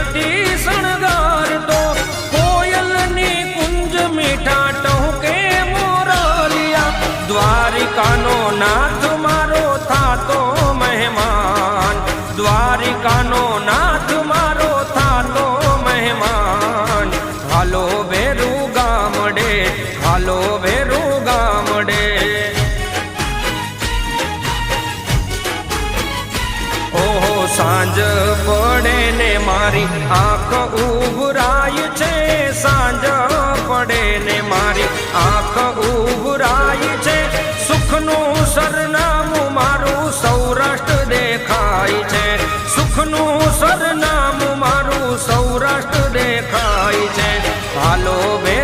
આરતી શણગારતો કોયલની કુંજ મીઠા ટહુકે મોરલિયા દ્વારિકાનો નાથ મારો થાતો મહેમાન દ્વારિકાનો નાથ મારો થાતો મહેમાન હાલો ભેરું ગામડે હાલો ભેરું ગામડે ઓહો સાંજ પડે ને મારી આંખ ઉભરાય છે સાંજ પડે ને મારી આંખ ઉભરાય છે સુખનું સરનામું મારું સૌરાષ્ટ્ર દેખાય છે સુખનું સરનામું મારું સૌરાષ્ટ્ર દેખાય છે હાલો બે